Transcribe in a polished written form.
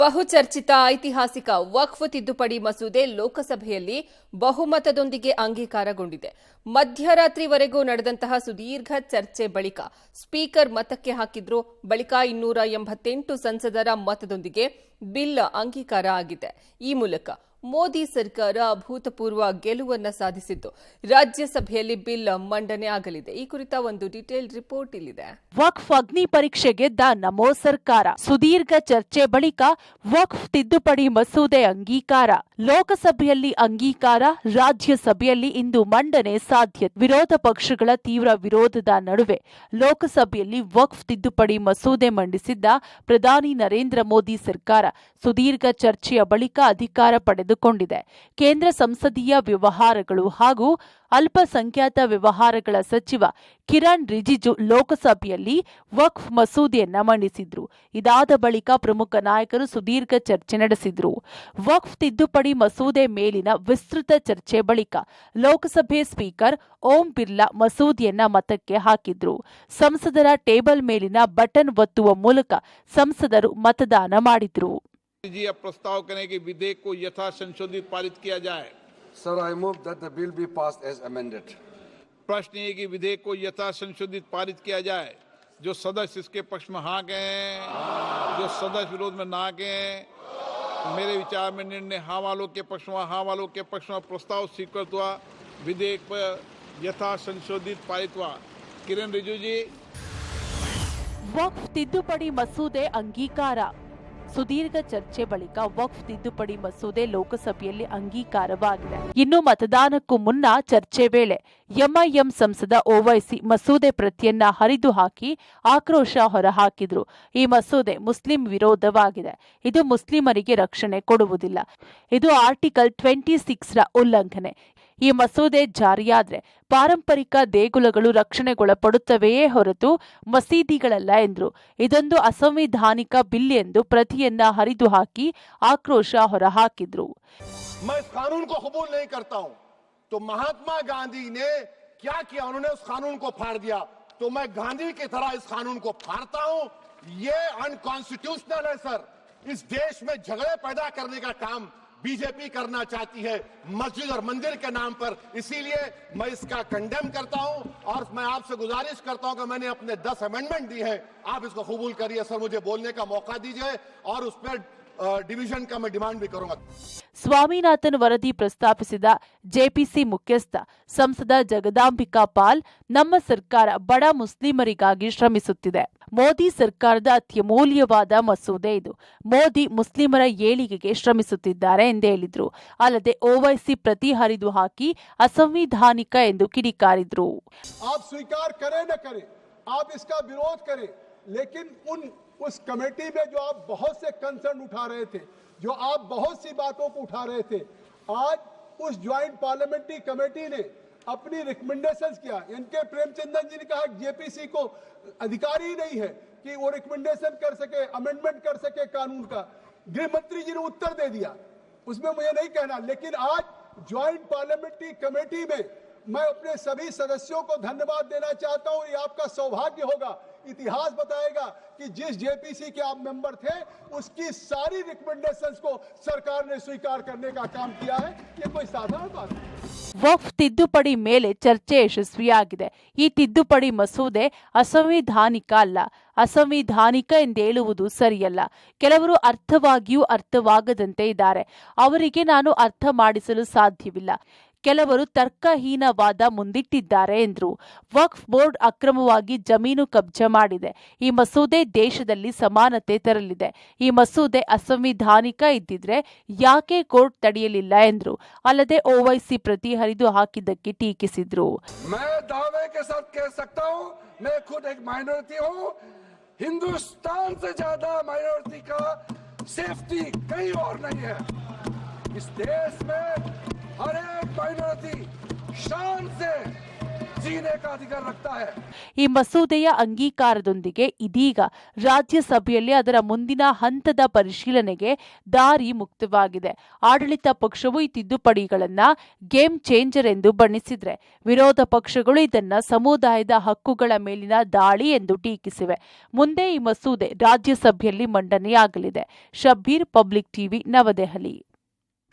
ಬಹುಚರ್ಚಿತ ಐತಿಹಾಸಿಕ ವಕ್ಫ್ ತಿದ್ದುಪಡಿ ಮಸೂದೆ ಲೋಕಸಭೆಯಲ್ಲಿ ಬಹುಮತದೊಂದಿಗೆ ಅಂಗೀಕಾರಗೊಂಡಿದೆ. ಮಧ್ಯರಾತ್ರಿವರೆಗೂ ನಡೆದಂತಹ ಸುದೀರ್ಘ ಚರ್ಚೆ ಬಳಿಕ ಸ್ಪೀಕರ್ ಮತಕ್ಕೆ ಹಾಕಿದ್ರು. ಬಳಿಕ 288 ಸಂಸದರ ಮತದೊಂದಿಗೆ ಬಿಲ್ ಅಂಗೀಕಾರ ಆಗಿದೆ. ಈ ಮೂಲಕ ಮೋದಿ ಸರ್ಕಾರ ಅಭೂತಪೂರ್ವ ಗೆಲುವನ್ನ ಸಾಧಿಸಿದ್ದು ರಾಜ್ಯಸಭೆಯಲ್ಲಿ ಬಿಲ್ ಮಂಡನೆ ಆಗಲಿದೆ. ಈ ಕುರಿತ ಒಂದು ಡೀಟೇಲ್ ರಿಪೋರ್ಟ್ ಇಲ್ಲಿದೆ. ವಕ್ಫ್ ಅಗ್ನಿ ಪರೀಕ್ಷೆ ಗೆದ್ದ ನಮೋ ಸರ್ಕಾರ. ಸುದೀರ್ಘ ಚರ್ಚೆ ಬಳಿಕ ವಕ್ಫ್ ತಿದ್ದುಪಡಿ ಮಸೂದೆ ಅಂಗೀಕಾರ. ಲೋಕಸಭೆಯಲ್ಲಿ ಅಂಗೀಕಾರ, ರಾಜ್ಯಸಭೆಯಲ್ಲಿ ಇಂದು ಮಂಡನೆ ಸಾಧ್ಯ. ವಿರೋಧ ಪಕ್ಷಗಳ ತೀವ್ರ ವಿರೋಧದ ನಡುವೆ ಲೋಕಸಭೆಯಲ್ಲಿ ವಕ್ಫ್ ತಿದ್ದುಪಡಿ ಮಸೂದೆ ಮಂಡಿಸಿದ್ದ ಪ್ರಧಾನಿ ನರೇಂದ್ರ ಮೋದಿ ಸರ್ಕಾರ ಸುದೀರ್ಘ ಚರ್ಚೆಯ ಬಳಿಕ ಅಧಿಕಾರ ಪಡೆದುಕೊಂಡಿದೆ. ಕೇಂದ್ರ ಸಂಸದೀಯ ವ್ಯವಹಾರಗಳು ಹಾಗೂ ಅಲ್ಪಸಂಖ್ಯಾತ ವ್ಯವಹಾರಗಳ ಸಚಿವ ಕಿರಣ್ ರಿಜಿಜು ಲೋಕಸಭೆಯಲ್ಲಿ ವಕ್ಫ್ ಮಸೂದೆಯನ್ನ ಮಂಡಿಸಿದ್ರು. ಇದಾದ ಬಳಿಕ ಪ್ರಮುಖ ನಾಯಕರು ಸುದೀರ್ಘ ಚರ್ಚೆ ನಡೆಸಿದ್ರು. ವಕ್ಫ್ ತಿದ್ದುಪಡಿ ಮಸೂದೆ ಮೇಲಿನ ವಿಸ್ತೃತ ಚರ್ಚೆ ಬಳಿಕ ಲೋಕಸಭೆ ಸ್ಪೀಕರ್ ಓಂ ಬಿರ್ಲಾ ಮಸೂದೆಯನ್ನ ಮತಕ್ಕೆ ಹಾಕಿದ್ರು. ಸಂಸದರ ಟೇಬಲ್ ಮೇಲಿನ ಬಟನ್ ಒತ್ತುವ ಮೂಲಕ ಸಂಸದರು ಮತದಾನ ಮಾಡಿದ್ರು. प्रस्ताव करें कि विधेयक को यथा संशोधित पारित किया जाए. Sir, I move that the bill be passed as amended. प्रश्न ये कि विधेयक को यथा संशोधित पारित किया जाए. जो सदस्य इसके पक्ष में हाँ कहें, जो सदस्य विरोध में ना कहें. मेरे विचार में निर्णय हाँ वालों के पक्ष में, हाँ वालों के पक्ष में प्रस्ताव स्वीकृत हुआ. विधेयक पर यथा संशोधित पारित हुआ. किरण रिजिजू जी. ವಕ್ಫ್ ತಿದ್ದುಪಡಿ ಮಸೂದೆ ಅಂಗೀಕಾರ. ಸುದೀರ್ಘ ಚರ್ಚೆ ಬಳಿಕ ವಕ್ಫ್ ತಿದ್ದುಪಡಿ ಮಸೂದೆ ಲೋಕಸಭೆಯಲ್ಲಿ ಅಂಗೀಕಾರವಾಗಿದೆ. ಇನ್ನು ಮತದಾನಕ್ಕೂ ಮುನ್ನ ಚರ್ಚೆ ವೇಳೆ ಎಂಐಎಂ ಸಂಸದ ಓವೈಸಿ ಮಸೂದೆ ಪ್ರತಿಯನ್ನ ಹರಿದು ಹಾಕಿ ಆಕ್ರೋಶ ಹೊರಹಾಕಿದ್ರು. ಈ ಮಸೂದೆ ಮುಸ್ಲಿಂ ವಿರೋಧವಾಗಿದೆ. ಇದು ಮುಸ್ಲಿಮರಿಗೆ ರಕ್ಷಣೆ ಕೊಡುವುದಿಲ್ಲ. ಇದು ಆರ್ಟಿಕಲ್ 26 ರ ಉಲ್ಲಂಘನೆ. ಈ ಮಸೂದೆ ಜಾರಿಯಾದ್ರೆ ಪಾರಂಪರಿಕ ದೇಗುಲಗಳು ರಕ್ಷಣೆಗೊಳಪಡುತ್ತವೆಯೇ ಹೊರತು ಮಸೀದಿಗಳಲ್ಲ ಎಂದರು. ಇದೊಂದು ಅಸಂವಿಧಾನಿಕ ಬಿಲ್ ಎಂದು ಪ್ರತಿಯನ್ನ ಹರಿದು ಹಾಕಿ ಆಕ್ರೋಶ ಹೊರಹಾಕಿದ್ರು. मैं इस कानून को कबूल नहीं करता हूं. तो महात्मा गांधी ने क्या किया? उन्होंने उस कानून को फाड़ दिया. तो मैं गांधी की तरह इस कानून को फाड़ता हूं. ये अनकॉन्स्टिट्यूशनल है सर. इस देश में झगड़े पैदा करने का काम बीजेपी करना चाहती है मस्जिद और मंदिर के नाम पर. इसीलिए मैं इसका कंडेम करता हूं और मैं आपसे गुजारिश करता हूं कि मैंने अपने 10 अमेंडमेंट दी हैं, आप इसको कबूल करिए सर. मुझे बोलने का मौका दीजिए और उस पर ಡಿವಿಷನ್ का मैं डिमांड भी करूंगा. ಸ್ವಾಮಿನಾಥನ್ ವರದಿ ಪ್ರಸ್ತಾಪಿಸಿದ ಜೆಪಿಸಿ ಮುಖ್ಯಸ್ಥ ಸಂಸದ ಜಗದಾಂಬಿಕಾ ಪಾಲ್, ನಮ್ಮ ಸರ್ಕಾರ ಬಡ ಮುಸ್ಲಿಮರಿಗಾಗಿ ಶ್ರಮಿಸುತ್ತಿದೆ. ಮೋದಿ ಸರ್ಕಾರದ ಅತ್ಯಮೂಲ್ಯವಾದ ಮಸೂದೆ ಇದು. ಮೋದಿ ಮುಸ್ಲಿಮರ ಏಳಿಗೆಗೆ ಶ್ರಮಿಸುತ್ತಿದ್ದಾರೆ ಎಂದು ಹೇಳಿದ್ರು. ಅಲ್ಲದೆ ಓವೈಸಿ ಪ್ರತಿ ಹರಿದು ಹಾಕಿ ಅಸಂವಿಧಾನಿಕ ಎಂದು ಕಿಡಿಕಾರಿದ್ರು. आप स्वीकार करें न करें, आप इसका विरोध करें, लेकिन उस कमेटी में जो आप बहुत से कंसर्न उठा रहे थे, जो आप बहुत सी बातों को उठा रहे थे, आज उस ज्वाइंट पार्लियामेंट्री कमेटी ने अपनी रिकमेंडेशंस किया. इनके प्रेमचंदन जी ने कहा जेपीसी को अधिकार ही नहीं है कि वो रिकमेंडेशन कर सके, अमेंडमेंट कर सके कानून का. गृह मंत्री जी ने उत्तर दे दिया, उसमें मुझे नहीं कहना. लेकिन आज ज्वाइंट पार्लियामेंट्री कमेटी में मैं अपने सभी सदस्यों को धन्यवाद देना चाहता हूं. ये आपका सौभाग्य होगा. इतिहास बताएगा कि जिस जेपीसी के आप मेंबर थे उसकी सारी रिकमेंडेशंस को सरकार ने स्वीकार करने का काम किया है. ये कोई साधारण बात नहीं. ವಕ್ಫ್ ತಿದ್ದುಪಡಿ ಮೇಲೆ ಚರ್ಚೆ ಯಶಸ್ವಿಯಾಗಿದೆ. ಈ ತಿದ್ದುಪಡಿ ಮಸೂದೆ ಅಸಂವಿಧಾನಿಕ ಅಲ್ಲ. ಅಸಂವಿಧಾನಿಕ ಎಂದೇಳುವುದು ಸರಿಯಲ್ಲ. ಕೆಲವರು ಅರ್ಥವಾಗಿಯೂ ಅರ್ಥವಾಗದಂತೆ ಇದ್ದಾರೆ. ಅವರಿಗೆ ನಾನು ಅರ್ಥ ಮಾಡಿಸಲು ಸಾಧ್ಯವಿಲ್ಲ. ಕೆಲವರು ತರ್ಕಹೀನವಾದ ಮುಂದಿಟ್ಟಿದ್ದಾರೆ ಎಂದರು. ವಕ್ಫ್ ಬೋರ್ಡ್ ಅಕ್ರಮವಾಗಿ ಜಮೀನು ಕಬ್ಜಾ ಮಾಡಿದೆ. ಈ ಮಸೂದೆ ದೇಶದಲ್ಲಿ ಸಮಾನತೆ ತರಲಿದೆ. ಈ ಮಸೂದೆ ಅಸಂವಿಧಾನಿಕ ಇದ್ದಿದ್ರೆ ಯಾಕೆ ಕೋರ್ಟ್ ತಡೆಯಲಿಲ್ಲ ಎಂದರು. ಅಲ್ಲದೆ ಓವೈಸಿ ಪ್ರತಿ ಹರಿದು ಹಾಕಿದ್ದಕ್ಕೆ ಟೀಕಿಸಿದ್ರು. मैं दावे के साथ कह सकता हूं, मैं खुद एक माइनॉरिटी हूं. हिंदुस्तान से ज्यादा माइनॉरिटी का सेफ्टी कहीं और नहीं है. इस देश में हर एक माइनॉरिटी शान से जीने का अधिकार रखता है। ಈ ಮಸೂದೆಯ ಅಂಗೀಕಾರದೊಂದಿಗೆ ಇದೀಗ ರಾಜ್ಯಸಭೆಯಲ್ಲಿ ಅದರ ಮುಂದಿನ ಹಂತದ ಪರಿಶೀಲನೆಗೆ ದಾರಿ ಮುಕ್ತವಾಗಿದೆ. ಆಡಳಿತ ಪಕ್ಷವು ಈ ತಿದ್ದುಪಡಿಗಳನ್ನ ಗೇಮ್ ಚೇಂಜರ್ ಎಂದು ಬಣ್ಣಿಸಿದ್ರೆ, ವಿರೋಧ ಪಕ್ಷಗಳು ಇದನ್ನ ಸಮುದಾಯದ ಹಕ್ಕುಗಳ ಮೇಲಿನ ದಾಳಿ ಎಂದು ಟೀಕಿಸಿವೆ. ಮುಂದೆ ಈ ಮಸೂದೆ ರಾಜ್ಯಸಭೆಯಲ್ಲಿ ಮಂಡನೆಯಾಗಲಿದೆ. ಶಬ್ಬೀರ್, ಪಬ್ಲಿಕ್ ಟಿವಿ, ನವದೆಹಲಿ.